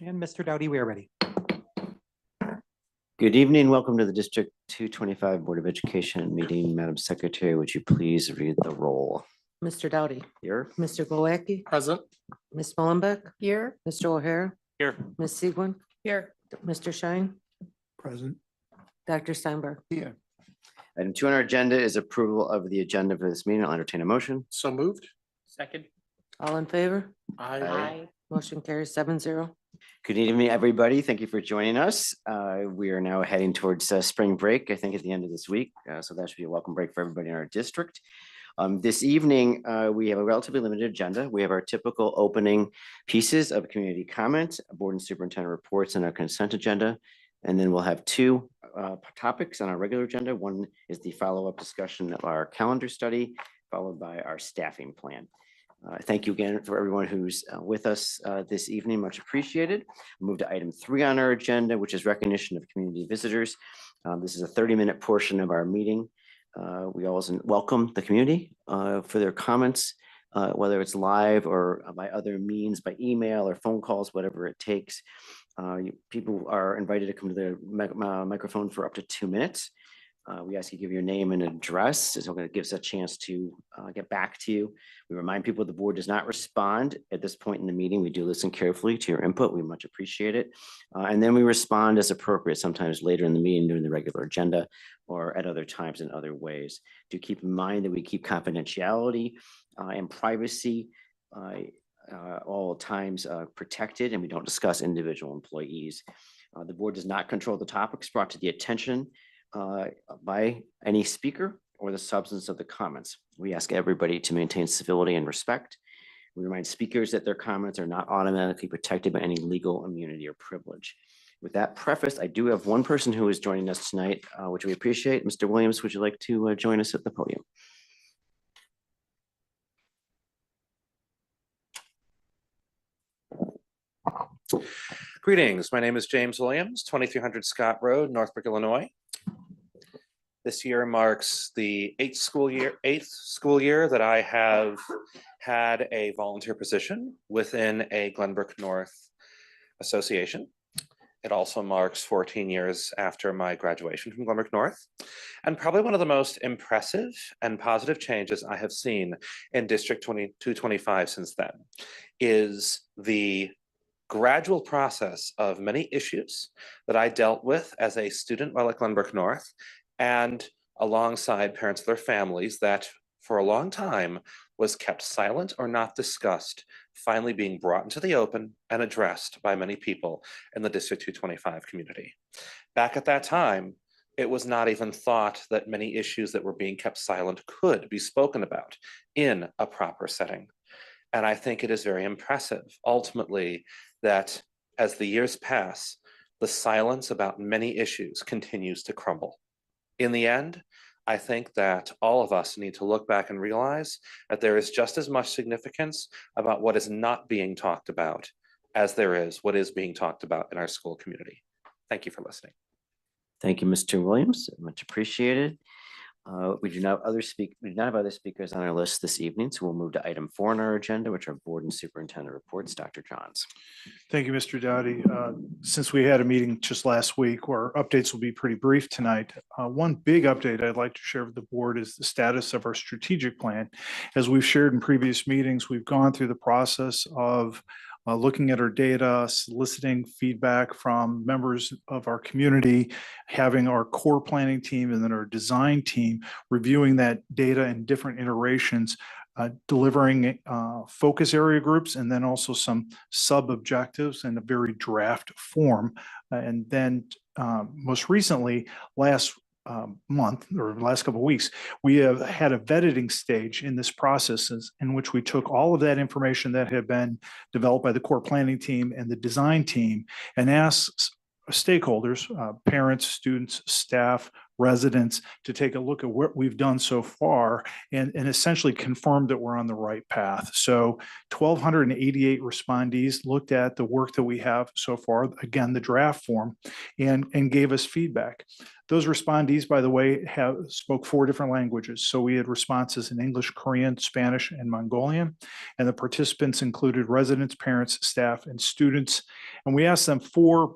And Mr. Dowdy, we are ready. Good evening. Welcome to the District 225 Board of Education meeting. Madam Secretary, would you please read the roll? Mr. Dowdy. Here. Mr. Glowacki. Present. Ms. Mullenbeck. Here. Mr. O'Hara. Here. Ms. Siegwin. Here. Mr. Shine. Present. Dr. Steinberg. Here. Item 2 on our agenda is approval of the agenda for this meeting. I'll entertain a motion. So moved. Second. All in favor? Aye. Motion carries 7-0. Good evening, everybody. Thank you for joining us. We are now heading towards spring break, I think at the end of this week. So that should be a welcome break for everybody in our district. This evening, we have a relatively limited agenda. We have our typical opening pieces of community comment, board and superintendent reports, and our consent agenda. And then we'll have two topics on our regular agenda. One is the follow-up discussion of our calendar study, followed by our staffing plan. Thank you again for everyone who's with us this evening. Much appreciated. We'll move to item 3 on our agenda, which is recognition of community visitors. This is a 30-minute portion of our meeting. We always welcome the community for their comments, whether it's live or by other means, by email or phone calls, whatever it takes. People are invited to come to the microphone for up to 2 minutes. We ask you to give your name and address, so it gives us a chance to get back to you. We remind people the board does not respond at this point in the meeting. We do listen carefully to your input. We much appreciate it. And then we respond as appropriate, sometimes later in the meeting during the regular agenda or at other times in other ways. Do keep in mind that we keep confidentiality and privacy all times protected, and we don't discuss individual employees. The board does not control the topics brought to the attention by any speaker or the substance of the comments. We ask everybody to maintain civility and respect. We remind speakers that their comments are not automatically protected by any legal immunity or privilege. With that preface, I do have one person who is joining us tonight, which we appreciate. Mr. Williams, would you like to join us at the podium? Greetings. My name is James Williams, 2300 Scott Road, Northbrook, Illinois. This year marks the eighth school year that I have had a volunteer position within a Glenbrook North association. It also marks 14 years after my graduation from Glenbrook North. And probably one of the most impressive and positive changes I have seen in District 225 since then is the gradual process of many issues that I dealt with as a student while at Glenbrook North and alongside parents of their families that for a long time was kept silent or not discussed, finally being brought into the open and addressed by many people in the District 225 community. Back at that time, it was not even thought that many issues that were being kept silent could be spoken about in a proper setting. And I think it is very impressive, ultimately, that as the years pass, the silence about many issues continues to crumble. In the end, I think that all of us need to look back and realize that there is just as much significance about what is not being talked about as there is what is being talked about in our school community. Thank you for listening. Thank you, Mr. Williams. Much appreciated. We do not have other speakers on our list this evening, so we'll move to item 4 on our agenda, which are board and superintendent reports. Dr. Johns. Thank you, Mr. Dowdy. Since we had a meeting just last week, our updates will be pretty brief tonight. One big update I'd like to share with the board is the status of our strategic plan. As we've shared in previous meetings, we've gone through the process of looking at our data, soliciting feedback from members of our community, having our core planning team and then our design team reviewing that data in different iterations, delivering focus area groups, and then also some sub-objectives in a very draft form. And then most recently, last month or last couple of weeks, we have had a vetting stage in this process in which we took all of that information that had been developed by the core planning team and the design team and asked stakeholders, parents, students, staff, residents, to take a look at what we've done so far and essentially confirm that we're on the right path. So 1,288 respondees looked at the work that we have so far, again, the draft form, and gave us feedback. Those respondees, by the way, spoke 4 different languages. So we had responses in English, Korean, Spanish, and Mongolian. And the participants included residents, parents, staff, and students. And we asked them 4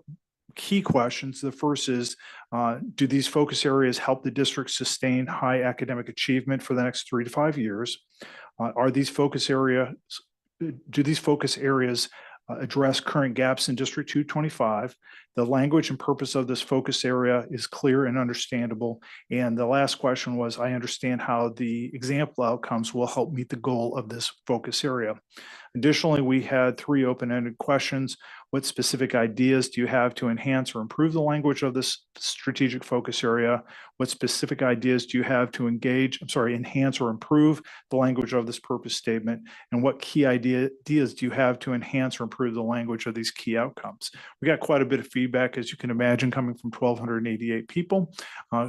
key questions. The first is, do these focus areas help the district sustain high academic achievement for the next 3 to 5 years? Do these focus areas address current gaps in District 225? The language and purpose of this focus area is clear and understandable. And the last question was, I understand how the example outcomes will help meet the goal of this focus area. Additionally, we had 3 open-ended questions. What specific ideas do you have to enhance or improve the language of this strategic focus area? What specific ideas do you have to enhance or improve the language of this purpose statement? And what key ideas do you have to enhance or improve the language of these key outcomes? We got quite a bit of feedback, as you can imagine, coming from 1,288 people.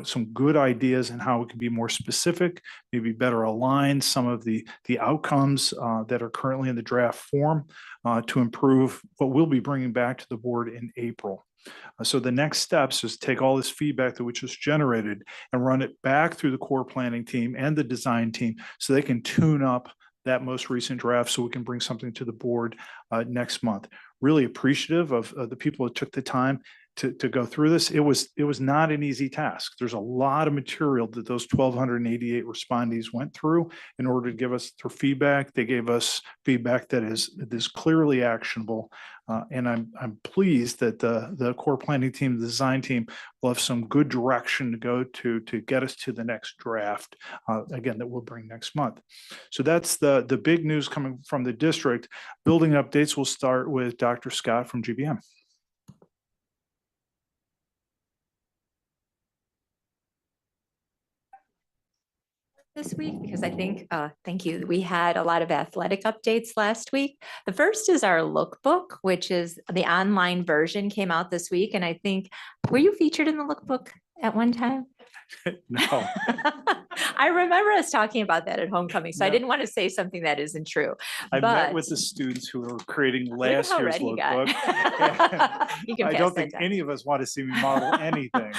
Some good ideas on how we can be more specific, maybe better align some of the outcomes that are currently in the draft form to improve what we'll be bringing back to the board in April. So the next steps is take all this feedback that we just generated and run it back through the core planning team and the design team so they can tune up that most recent draft so we can bring something to the board next month. Really appreciative of the people that took the time to go through this. It was not an easy task. There's a lot of material that those 1,288 respondees went through in order to give us their feedback. They gave us feedback that is clearly actionable. And I'm pleased that the core planning team, the design team will have some good direction to go to get us to the next draft, again, that we'll bring next month. So that's the big news coming from the district. Building updates will start with Dr. Scott from GBM. This week, because I think, thank you, we had a lot of athletic updates last week. The first is our lookbook, which is the online version, came out this week. And I think, were you featured in the lookbook at one time? No. I remember us talking about that at homecoming, so I Yeah. didn't want to say something that isn't true. I met but with the students who were creating look at last how year's ready you got. lookbook. You can I pass don't that think down. any of us want to see me model anything,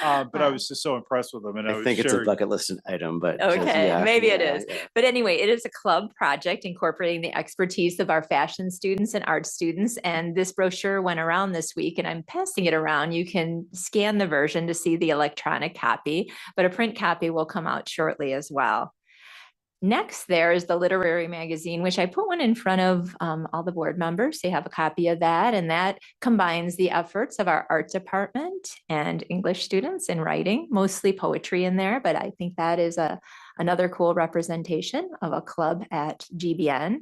but I was just so impressed with them. And I think it's a bucket list item, but. Okay, yeah, maybe it yeah, is. yeah. But anyway, it is a club project incorporating the expertise of our fashion students and art students. And this brochure went around this week and I'm passing it around. You can scan the version to see the electronic copy, but a print copy will come out shortly as well. Next, there is the literary magazine, which I put one in front of all the board members. They have a copy of that, and that combines the efforts of our art department and English students in writing, mostly poetry in there, but I think that is another cool representation of a club at GBN.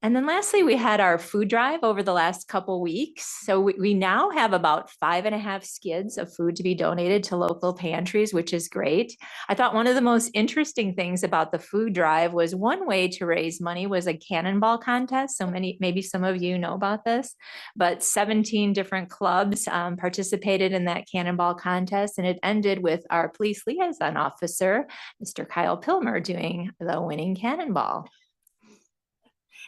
And then lastly, we had our food drive over the last couple weeks. So we now have about 5.5 skids of food to be donated to local pantries, which is great. I thought one of the most interesting things about the food drive was one way to raise money was a cannonball contest. So maybe some of you know about this, but 17 different clubs participated in that cannonball contest. And it ended with our police liaison officer, Mr. Kyle Pilmer, doing the winning cannonball.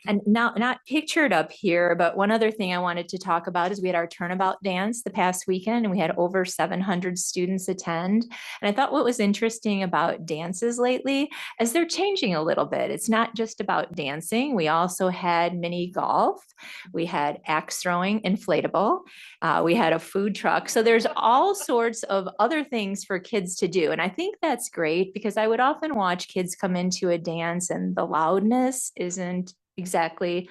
And now, not pictured up here, but one other thing I wanted to talk about is we had our turnabout dance the past weekend and we had over 700 students attend. And I thought what was interesting about dances lately is they're changing a little bit. It's not just about dancing. We also had mini golf. We had axe throwing, inflatable. We had a food truck. So there's all sorts of other things for kids to do. And I think that's great because I would often watch kids come into a dance and the loudness isn't exactly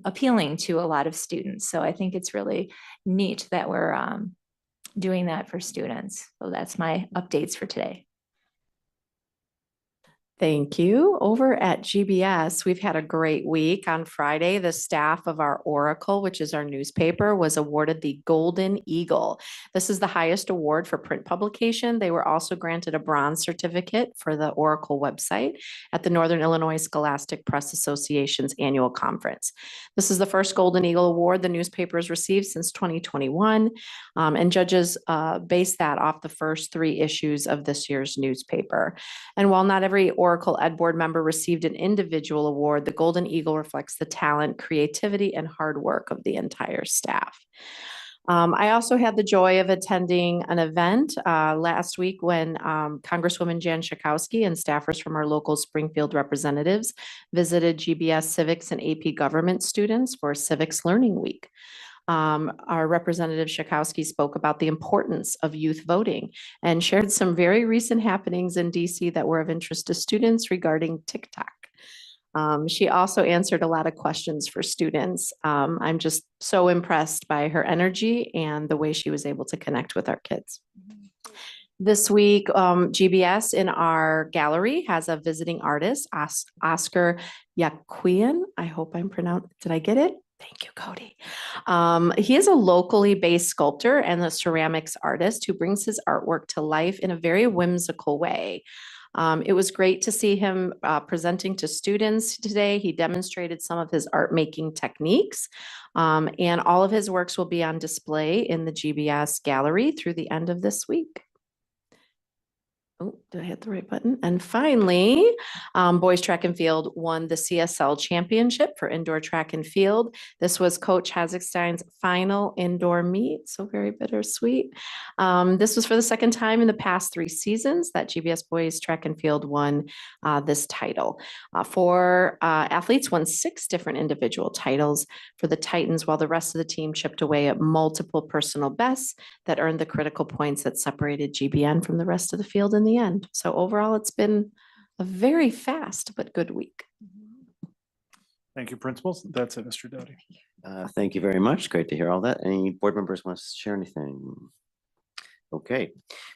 appealing to a lot of students. So I think it's really neat that we're doing that for students. So that's my updates for today. Thank you. Over at GBS, we've had a great week. On Friday, the staff of our Oracle, which is our newspaper, was awarded the Golden Eagle. This is the highest award for print publication. They were also granted a bronze certificate for the Oracle website at the Northern Illinois Scholastic Press Association's annual conference. This is the first Golden Eagle Award the newspaper has received since 2021, and judges based that off the first 3 issues of this year's newspaper. And while not every Oracle Ed Board member received an individual award, the Golden Eagle reflects the talent, creativity, and hard work of the entire staff. I also had the joy of attending an event last week when Congresswoman Jan Schakowsky and staffers from our local Springfield representatives visited GBS Civics and AP Government students for Civics Learning Week. Our Representative Schakowsky spoke about the importance of youth voting and shared some very recent happenings in DC that were of interest to students regarding TikTok. She also answered a lot of questions for students. I'm just so impressed by her energy and the way she was able to connect with our kids. This week, GBS in our gallery has a visiting artist, Oscar Yaquian. I hope I'm pronounced, did I get it? Thank you, Cody. He is a locally based sculptor and a ceramics artist who brings his artwork to life in a very whimsical way. It was great to see him presenting to students today. He demonstrated some of his art making techniques, and all of his works will be on display in the GBS gallery through the end of this week. Oh, did I hit the right button? And finally, boys track and field won the CSL championship for indoor track and field. This was Coach Hazekstein's final indoor meet, so very bittersweet. This was for the second time in the past 3 seasons that GBS boys track and field won this title. 4 athletes won 6 different individual titles for the Titans, while the rest of the team chipped away at multiple personal bests that earned the critical points that separated GBN from the rest of the field in the end. So overall, it's been a very fast but good week. Thank you, principals. That's it, Mr. Doughty. Thank you very much. Great to hear all that. Any board members want to share anything? Okay,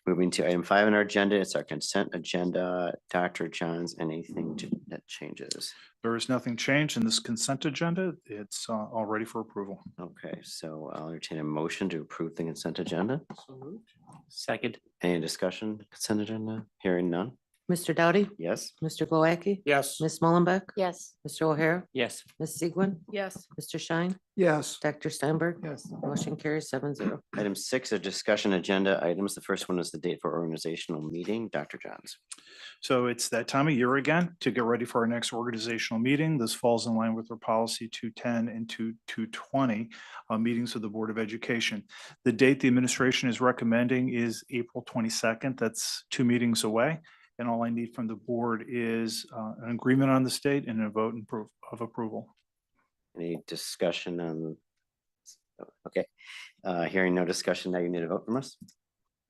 moving to item 5 on our agenda. It's our consent agenda. Dr. Johns, anything that changes? There is nothing changed in this consent agenda. It's all ready for approval. Okay, so I'll entertain a motion to approve the consent agenda. Second. Any discussion, consent agenda? Hearing none? Mr. Doughty, Yes? Mr. Glowacki, Yes. Ms. Mullenbeck, Yes. Mr. O'Hara, Yes. Ms. Segwin, Yes. Mr. Schein, Yes. Dr. Steinberg. Yes. Motion carries 7-0. Item 6 are discussion agenda items. The first one is the date for organizational meeting. Dr. Johns. So it's that time of year again to get ready for our next organizational meeting. This falls in line with our policy 210 and 220 meetings of the Board of Education. The date the administration is recommending is April 22nd. That's 2 meetings away. And all I need from the board is an agreement on the date and a vote of approval. Any discussion on? Okay, hearing no discussion, now you need a vote from us.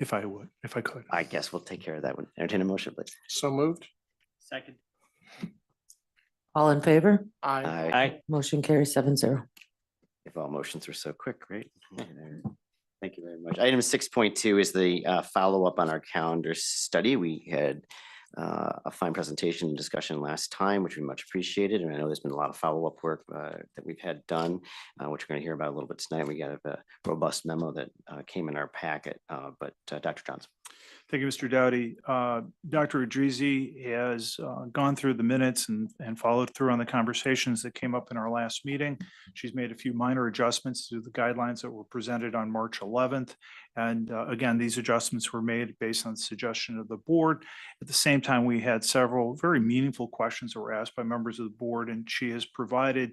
If I could. I guess we'll take care of that one. Entertain a motion, please. So moved. Second. All in favor? Aye. Aye. Motion carries 7-0. If all motions were so quick, great. Thank you very much. Item 6.2 is the follow-up on our calendar study. We had a fine presentation and discussion last time, which we much appreciated. And I know there's been a lot of follow-up work that we've had done, which we're going to hear about a little bit tonight. We got a robust memo that came in our packet, but Dr. Johns. Thank you, Mr. Doughty. Dr. Idrizi has gone through the minutes and followed through on the conversations that came up in our last meeting. She's made a few minor adjustments to the guidelines that were presented on March 11th. And again, these adjustments were made based on the suggestion of the board. At the same time, we had several very meaningful questions that were asked by members of the board, and she has provided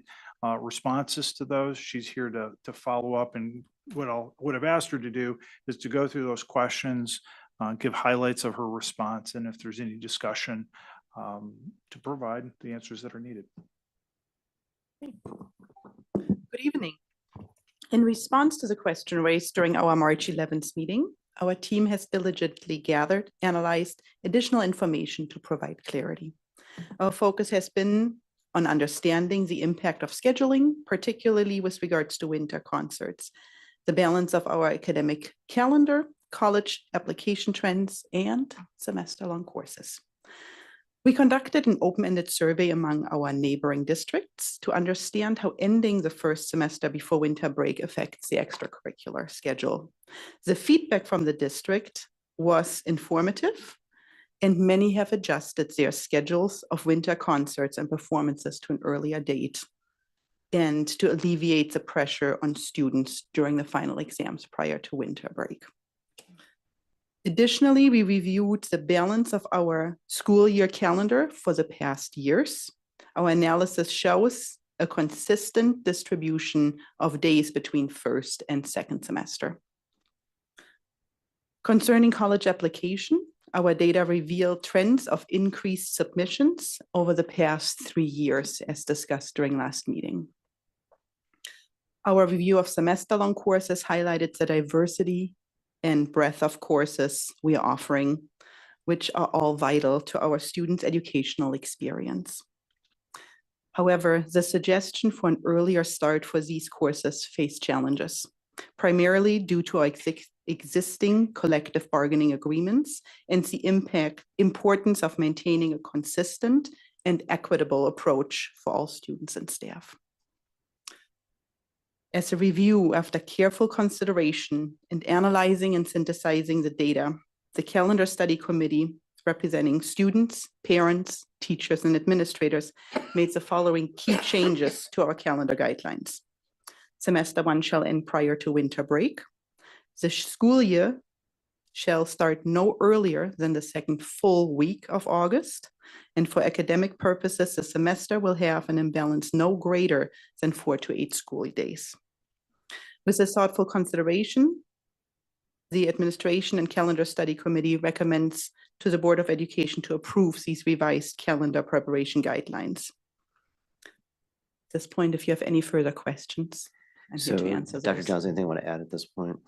responses to those. She's here to follow up, and what I would have asked her to do is to go through those questions, give highlights of her response, and if there's any discussion, to provide the answers that are needed. Good evening. In response to the question raised during our March 11th meeting, our team has diligently gathered, analyzed additional information to provide clarity. Our focus has been on understanding the impact of scheduling, particularly with regards to winter concerts, the balance of our academic calendar, college application trends, and semester-long courses. We conducted an open-ended survey among our neighboring districts to understand how ending the first semester before winter break affects the extracurricular schedule. The feedback from the district was informative, and many have adjusted their schedules of winter concerts and performances to an earlier date, and to alleviate the pressure on students during the final exams prior to winter break. Additionally, we reviewed the balance of our school year calendar for the past years. Our analysis shows a consistent distribution of days between first and second semester. Concerning college application, our data revealed trends of increased submissions over the past 3 years, as discussed during last meeting. Our review of semester-long courses highlighted the diversity and breadth of courses we are offering, which are all vital to our students' educational experience. However, the suggestion for an earlier start for these courses face challenges, primarily due to our existing collective bargaining agreements and the importance of maintaining a consistent and equitable approach for all students and staff. As a review, after careful consideration and analyzing and synthesizing the data, the Calendar Study Committee, representing students, parents, teachers, and administrators, made the following key changes to our calendar guidelines. Semester 1 shall end prior to winter break. The school year shall start no earlier than the second full week of August. And for academic purposes, the semester will have an imbalance no greater than 4 to 8 school days. With this thoughtful consideration, the Administration and Calendar Study Committee recommends to the Board of Education to approve these revised calendar preparation guidelines. At this point, if you have any further questions, I'm here to answer Dr. those. Johnson, anything you want to add at this point?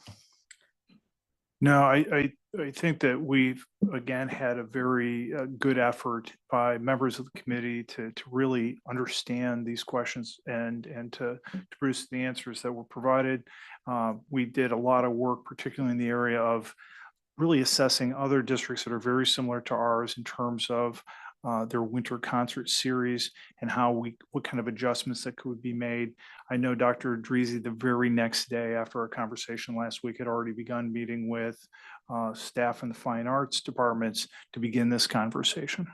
No, I think that we've, again, had a very good effort by members of the committee to really understand these questions and to produce the answers that were provided. We did a lot of work, particularly in the area of really assessing other districts that are very similar to ours in terms of their winter concert series and what kind of adjustments that could be made. I know Dr. Dreese, the very next day after our conversation last week, had already begun meeting with staff in the fine arts departments to begin this conversation.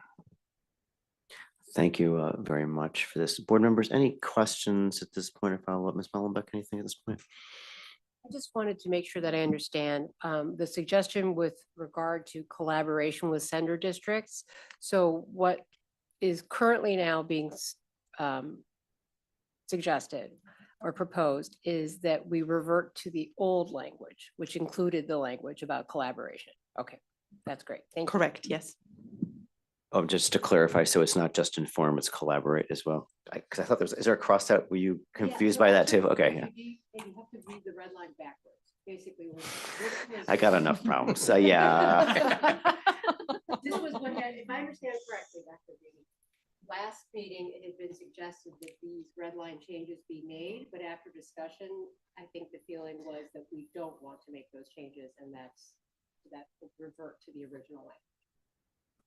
Thank you very much for this. Board members, any questions at this point or follow-up? Ms. Mullenbeck, anything at this point? I just wanted to make sure that I understand the suggestion with regard to collaboration with sender districts. So what is currently now being suggested or proposed is that we revert to the old language, which included the language about collaboration. Okay, that's great. Thank you. Correct, yes. Oh, just to clarify, so it's not just inform, it's collaborate as well? Because I thought is there a crossed-out? Were you confused by that too? Okay, yeah. You have to read the red line backwards. Basically. I got enough problems, so yeah. This was what had, if I understand correctly, Dr. B, last meeting, it had been suggested that these red line changes be made, but after discussion, I think the feeling was that we don't want to make those changes, and that will revert to the original language.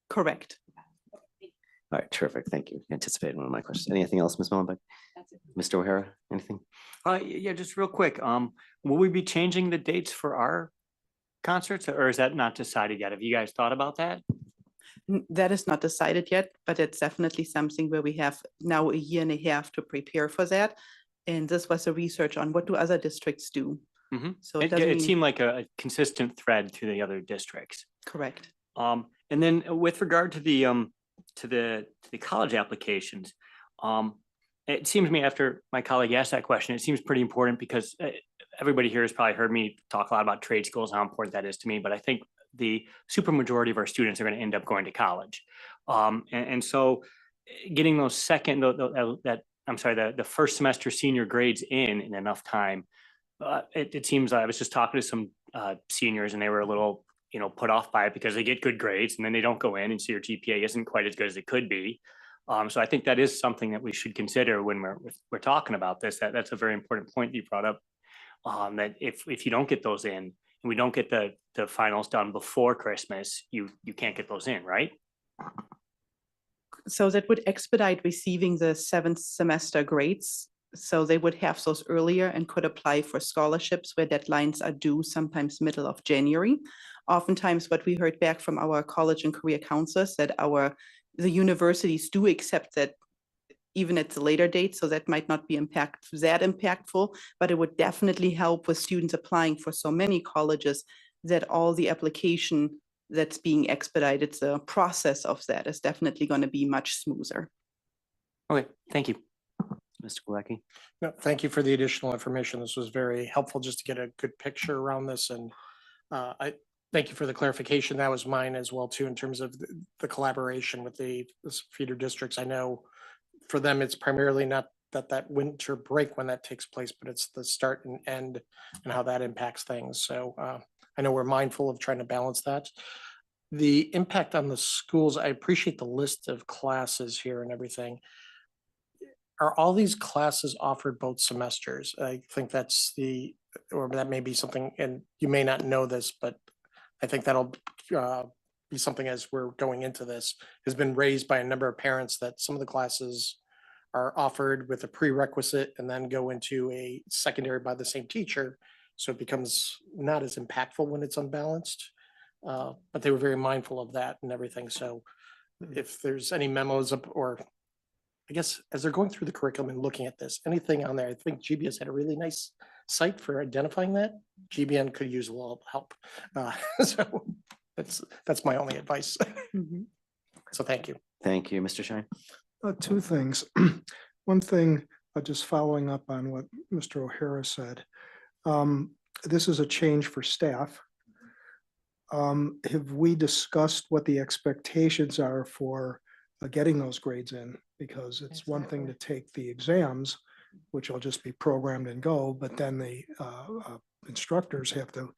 Correct. All right, terrific. Thank you. Anticipated one of my questions. Anything else, Ms. Mullenbeck? That's it. Mr. O'Hara, anything? Yeah, just real quick. Will we be changing the dates for our concerts, or is that not decided yet? Have you guys thought about that? That is not decided yet, but it's definitely something where we have now a year and a half to prepare for that. And this was a research on what do other districts do. So it doesn't It mean seemed like a consistent thread through the other districts. correct. And then with regard to the college applications, it seems to me after my colleague asked that question, it seems pretty important because everybody here has probably heard me talk a lot about trade schools, how important that is to me. But I think the super majority of our students are going to end up going to college, and so getting those the first semester senior grades in enough time. It seems I was just talking to some seniors and they were a little put off by it because they get good grades and then they don't go in, and so your GPA isn't quite as good as it could be. So I think that is something that we should consider when we're talking about this. That's a very important point you brought up. That if you don't get those in and we don't get the finals done before Christmas, you can't get those in, right? So that would expedite receiving the 7th semester grades. So they would have those earlier and could apply for scholarships where deadlines are due sometimes middle of January. Oftentimes what we heard back from our college and career counselors that the universities do accept that even at the later date, so that might not be that impactful, but it would definitely help with students applying for so many colleges that all the application that's being expedited, the process of that is definitely going to be much smoother. Okay, thank you. Mr. Galecki? No, thank you for the additional information. This was very helpful just to get a good picture around this. And I thank you for the clarification. That was mine as well too, in terms of the collaboration with the feeder districts. I know for them, it's primarily not that winter break when that takes place, but it's the start and end and how that impacts things. So I know we're mindful of trying to balance that. The impact on the schools, I appreciate the list of classes here and everything. Are all these classes offered both semesters? I think or that may be something, and you may not know this, but I think that'll be something as we're going into this, has been raised by a number of parents that some of the classes are offered with a prerequisite and then go into a secondary by the same teacher. So it becomes not as impactful when it's unbalanced. But they were very mindful of that and everything. So if there's any memos up, or I guess as they're going through the curriculum and looking at this, anything on there, I think GBS had a really nice site for identifying that. GBN could use a little help. So that's my only advice. So thank you. Thank you, Mr. Shine. Two things. One thing, just following up on what Mr. O'Hara said. This is a change for staff. Have we discussed what the expectations are for getting those grades in? Because it's one thing to take the exams, which will just be programmed and go, but then the instructors have to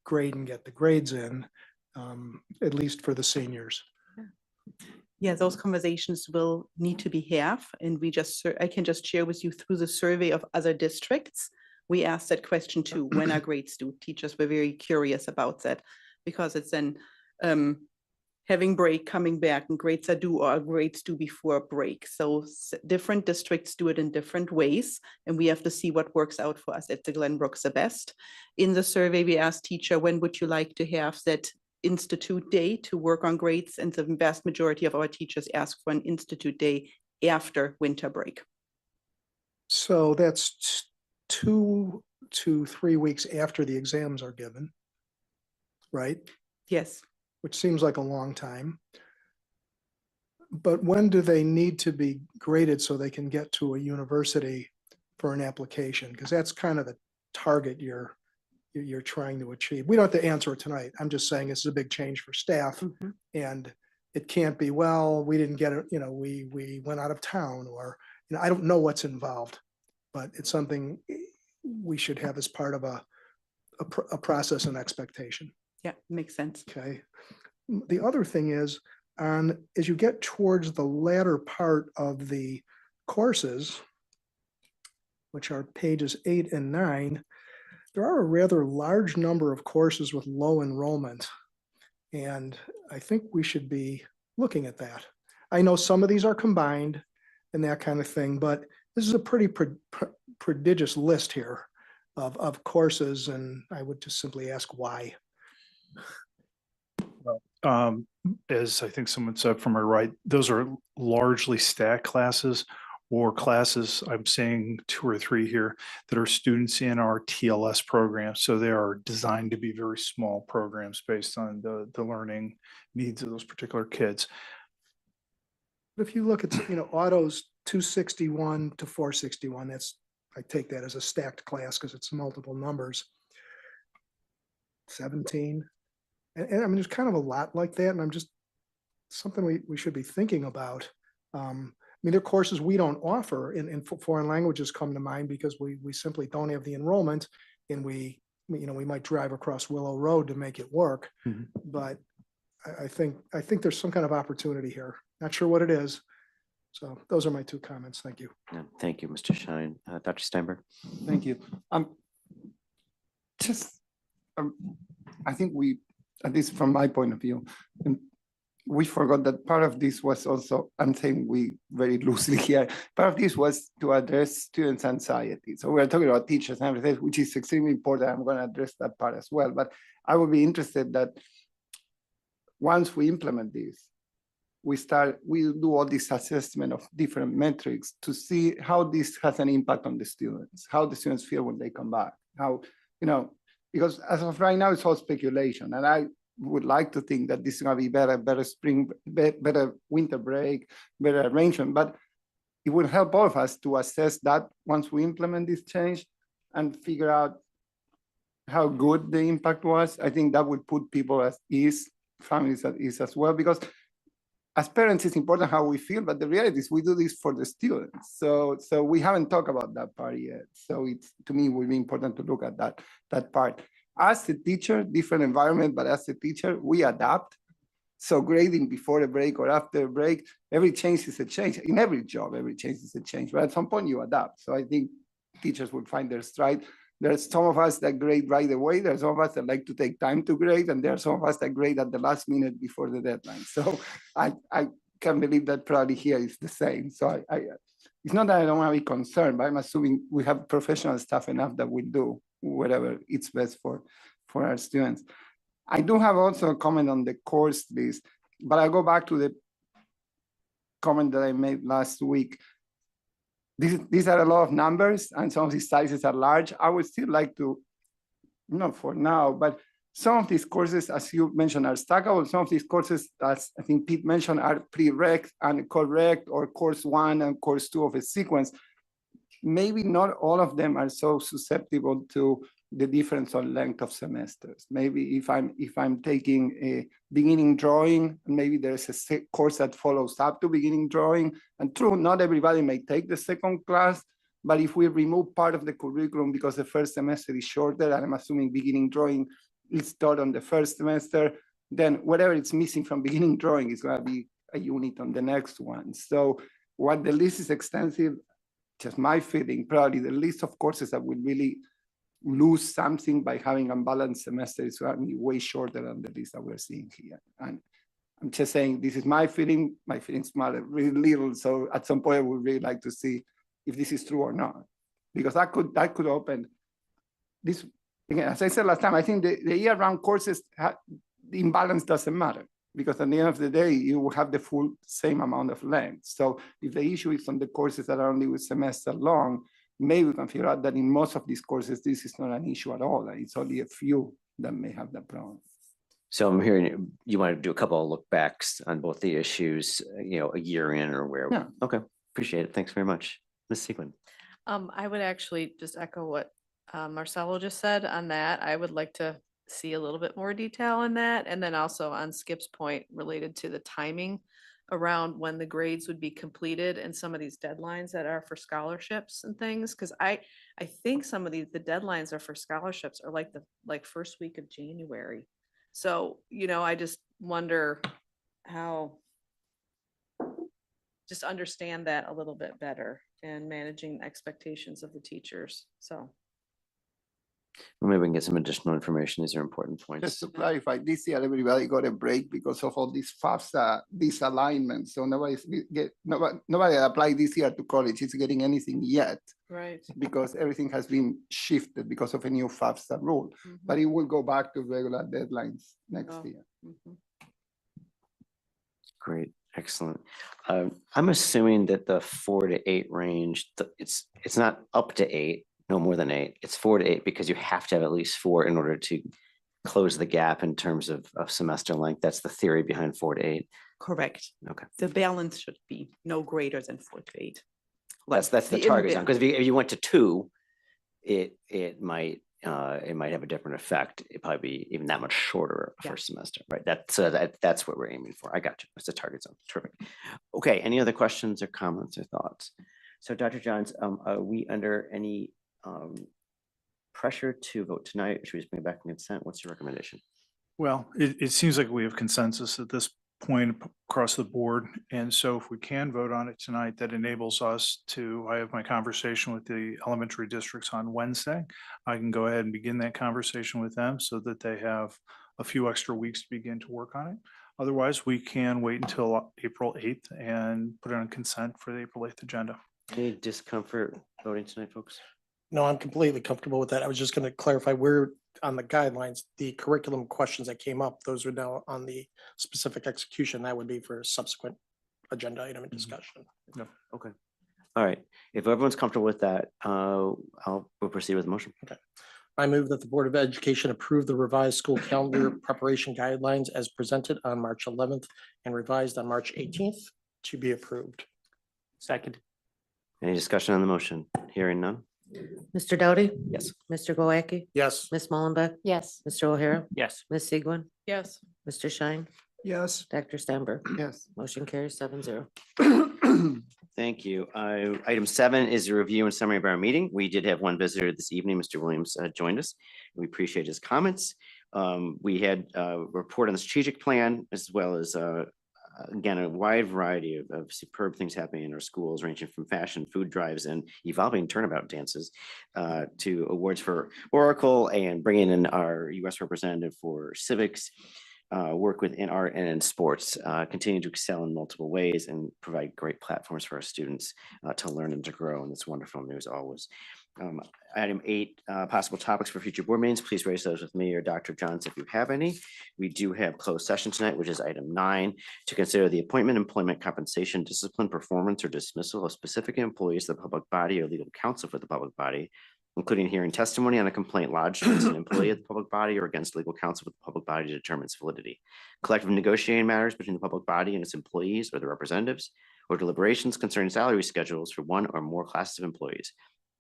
grade and get the grades in, at least for the seniors. Yeah, those conversations will need to be had, and I can just share with you through the survey of other districts. We asked that question too, when are grades due? Teachers were very curious about that because it's then having break, coming back, and grades are due, or grades due before break. So different districts do it in different ways, and we have to see what works out for us at the Glenbrooks the best. In the survey, we asked teacher, when would you like to have that institute day to work on grades? And the vast majority of our teachers ask for an institute day after winter break. So that's 2 to 3 weeks after the exams are given, right? Yes. Which seems like a long time. But when do they need to be graded so they can get to a university for an application? Because that's kind of the target you're trying to achieve. We don't have to answer it tonight. I'm just saying this is a big change for staff, and it can't be, well, we didn't get it, we went out of town, or, I don't know what's involved, but it's something we should have as part of a process and expectation. Yeah, makes sense. Okay. The other thing is, as you get towards the latter part of the courses, which are pages 8 and 9, there are a rather large number of courses with low enrollment. And I think we should be looking at that. I know some of these are combined and that kind of thing, but this is a pretty prodigious list here of courses, and I would just simply ask why. Well, as I think someone said from my right, those are largely stat classes or classes, I'm saying 2 or 3 here, that are students in our TLS program. So they are designed to be very small programs based on the learning needs of those particular kids. But if you look at, autos 261 to 461, I take that as a stacked class because it's multiple numbers. 17. And I mean, there's kind of a lot like that. And I'm just, something we should be thinking about. I mean, there are courses we don't offer, in foreign languages come to mind because we simply don't have the enrollment, and we might drive across Willow Road to make it work. But I think there's some kind of opportunity here. Not sure what it is. So those are my 2 comments. Thank you. Yeah, thank you, Mr. Shine. Dr. Steinberg. Thank you. I think we, at least from my point of view, we forgot that part of this was also, I'm saying we very loosely here, part of this was to address students' anxiety. So we're talking about teachers and everything, which is extremely important. I'm going to address that part as well. But I would be interested that once we implement this, we do all this assessment of different metrics to see how this has an impact on the students, how the students feel when they come back, how, because as of right now, it's all speculation. And I would like to think that this is going to be better spring, better winter break, better arrangement, but it will help all of us to assess that once we implement this change and figure out how good the impact was. I think that would put people at ease, families at ease as well, because as parents, it's important how we feel, but the reality is we do this for the students. So we haven't talked about that part yet. So it's, to me, it would be important to look at that part. As a teacher, different environment, but as a teacher, we adapt. So grading before a break or after a break, every change is a change. In every job, every change is a change, but at some point you adapt. So I think teachers would find their stride. There's some of us that grade right away. There's some of us that like to take time to grade, and there are some of us that grade at the last minute before the deadline. So I can't believe that probably here is the same. So it's not that I don't want to be concerned, but I'm assuming we have professional staff enough that will do whatever it's best for our students. I do have also a comment on the course list, but I'll go back to the comment that I made last week. These are a lot of numbers, and some of these sizes are large. I would still like to, not for now, but some of these courses, as you mentioned, are stackable. Some of these courses, as I think Pete mentioned, are prereq and correct, or course 1 and course 2 of a sequence. Maybe not all of them are so susceptible to the difference on length of semesters. Maybe if I'm taking a beginning drawing, maybe there's a course that follows up to beginning drawing. And true, not everybody may take the second class, but if we remove part of the curriculum because the first semester is shorter, and I'm assuming beginning drawing is taught on the first semester, then whatever it's missing from beginning drawing is going to be a unit on the next one. So what the list is extensive, just my feeling, probably the list of courses that will really lose something by having unbalanced semester is going to be way shorter than the list that we're seeing here. And I'm just saying, this is my feeling. My feelings matter really little. So at some point, I would really like to see if this is true or not, because that could open this. Again, as I said last time, I think the year-round courses, the imbalance doesn't matter, because at the end of the day, you will have the full same amount of length. So if the issue is on the courses that are only with semester long, maybe we can figure out that in most of these courses, this is not an issue at all. And it's only a few that may have that problem. So I'm hearing you want to do a couple of look backs on both the issues, a year in or where. Yeah. Okay, appreciate it. Thanks very much. Ms. Sequin. I would actually just echo what Marcelo just said on that. I would like to see a little bit more detail on that. And then also on Skip's point related to the timing around when the grades would be completed and some of these deadlines that are for scholarships and things. Cause I think some of the deadlines are for scholarships are like the first week of January. So, I just wonder how, just understand that a little bit better and managing expectations of the teachers. So. Well, maybe we can get some additional information. These are important points. Just to clarify, this year everybody got a break because of all these FAFSA disalignments. So nobody applied this year to college is getting anything yet. Right. Because everything has been shifted because of a new FAFSA rule. Mm-hmm. But it will go back to regular deadlines next year. Mm-hmm. Great. Excellent. I'm assuming that the 4 to 8 range, it's not up to 8. No more than 8. It's 4 to 8 because you have to have at least 4 in order to close the gap in terms of semester length. That's the theory behind 4 to 8. Correct. Okay. The balance should be no greater than 4 to 8. That's the target zone. Because if you went to 2, it might have a different effect. It'd probably be even that much shorter first semester, right? That's what we're aiming for. I got you. It's a target zone. Terrific. Okay. Any other questions or comments or thoughts? So, Dr. Johns, are we under any pressure to vote tonight? Should we just bring it back in consent? What's your recommendation? Well, it seems like we have consensus at this point across the board. And so if we can vote on it tonight, that enables us to, I have my conversation with the elementary districts on Wednesday. I can go ahead and begin that conversation with them so that they have a few extra weeks to begin to work on it. Otherwise, we can wait until April 8th and put it on consent for the April 8th agenda. Any discomfort voting tonight, folks? No, I'm completely comfortable with that. I was just going to clarify where on the guidelines, the curriculum questions that came up, those are now on the specific execution. That would be for subsequent agenda item and discussion. Okay. All right. If everyone's comfortable with that, we'll proceed with the motion. I move that the Board of Education approve the revised school calendar preparation guidelines as presented on March 11th and revised on March 18th to be approved. Second. Any discussion on the motion? Hearing none? Mr. Doughty, Yes. Mr. Glowacki, Yes. Ms. Mullenbeck, Yes. Mr. O'Hara, Yes. Ms. Segwin, Yes. Mr. Schein, Yes. Dr. Steinberg. Yes. Motion carries 7-0. Thank you. Item 7 is a review and summary of our meeting. We did have one visitor this evening. Mr. Williams joined us. We appreciate his comments. We had a report on the strategic plan as well as again, a wide variety of superb things happening in our schools, ranging from fashion, food drives, and evolving turnabout dances to awards for Oracle and bringing in our U.S. representative for civics, work within art and in sports, continue to excel in multiple ways and provide great platforms for our students to learn and to grow. And it's wonderful news always. Item 8, possible topics for future board meetings. Please raise those with me or Dr. Johns if you have any. We do have closed session tonight, which is item 9, to consider the appointment, employment, compensation, discipline, performance, or dismissal of specific employees of the public body or legal counsel for the public body, including hearing testimony on a complaint lodged against an employee of the public body or against legal counsel with the public body to determine its validity. Collective negotiating matters between the public body and its employees or their representatives, or deliberations concerning salary schedules for one or more classes of employees.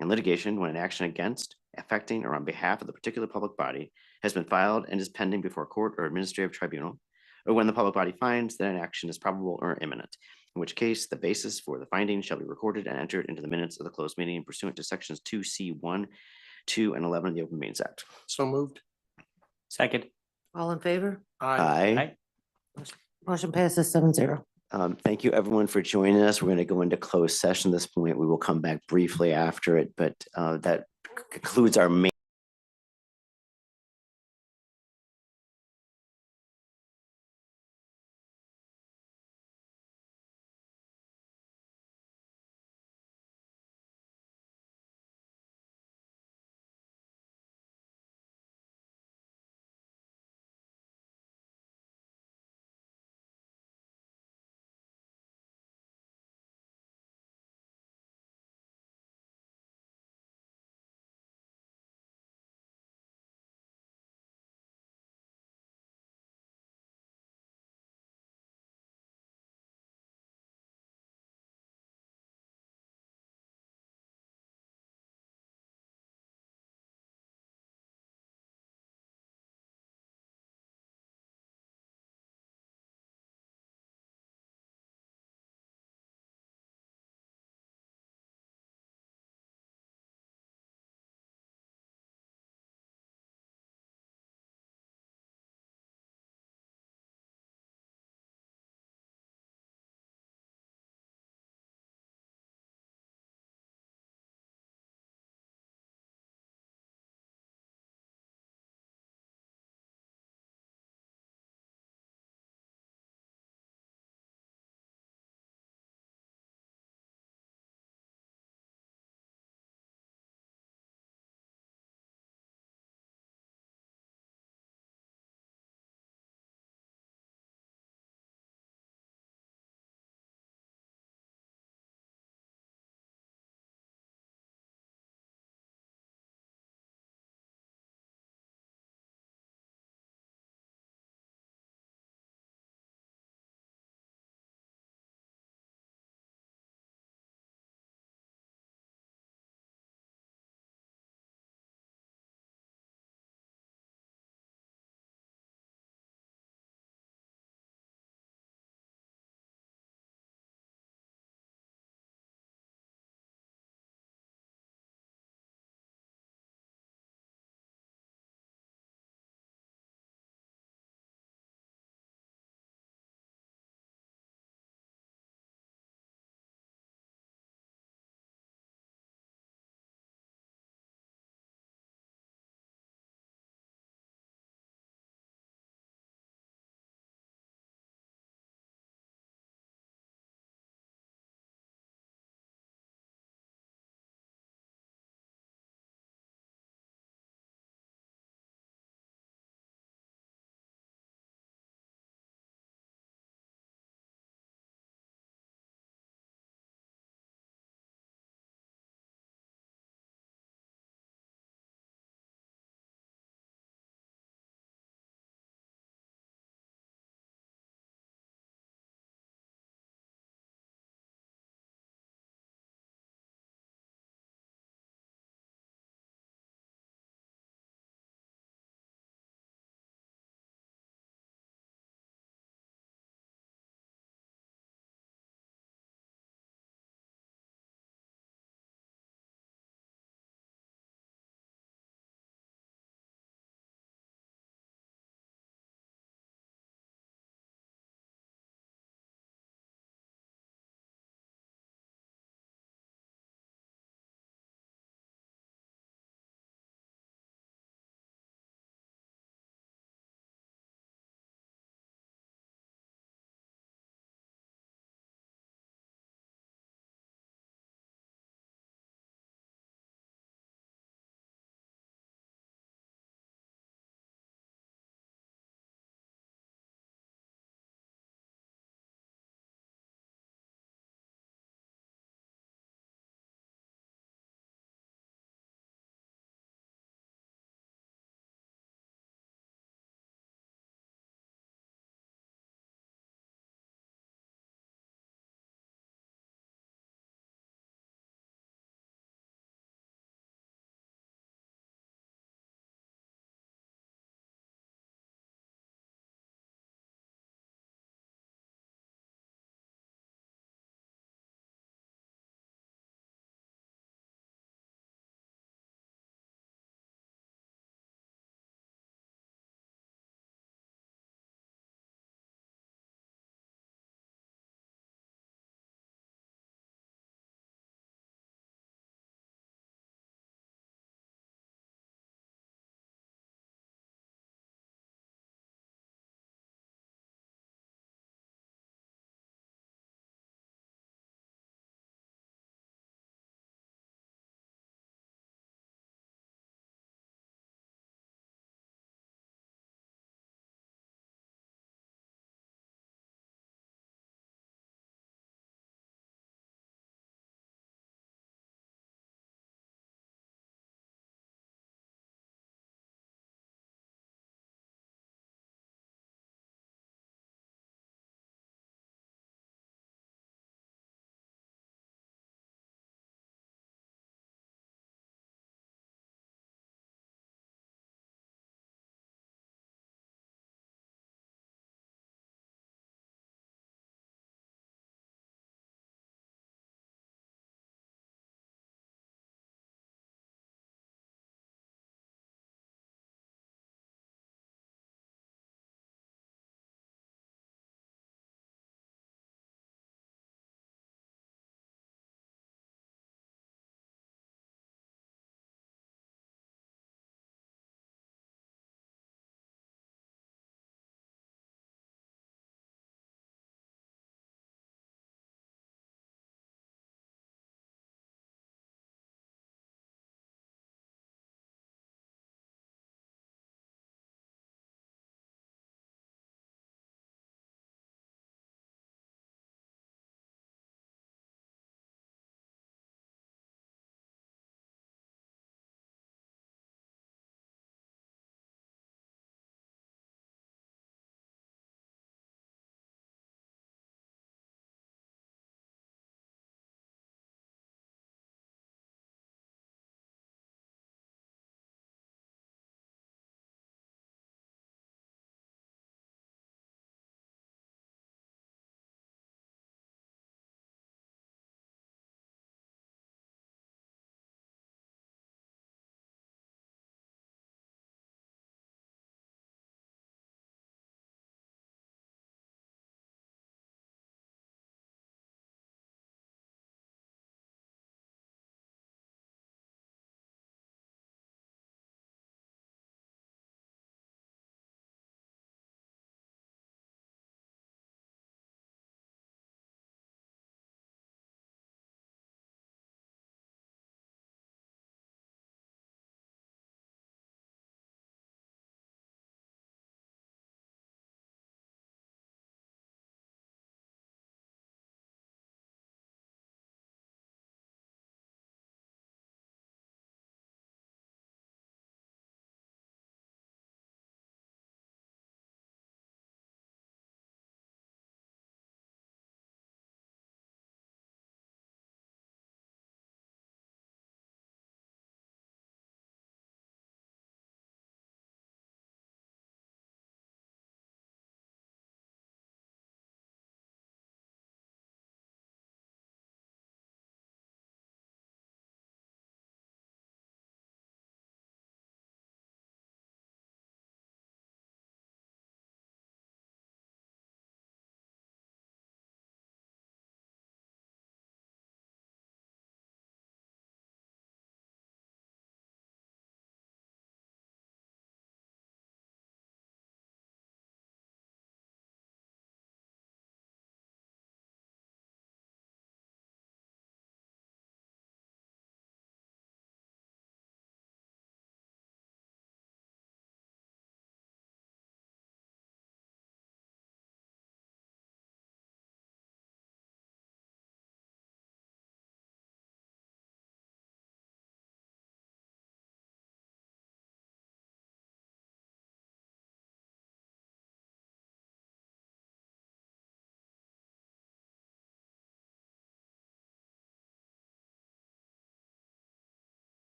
And litigation when an action against, affecting, or on behalf of the particular public body has been filed and is pending before a court or administrative tribunal, or when the public body finds that an action is probable or imminent, in which case the basis for the finding shall be recorded and entered into the minutes of the closed meeting pursuant to sections 2C1, 2, and 11 of the Open Meetings Act. So moved. Second. All in favor? Aye. Motion passes 7-0. Thank you, everyone, for joining us. We're going to go into closed session at this point. We will come back briefly after it, but that concludes our main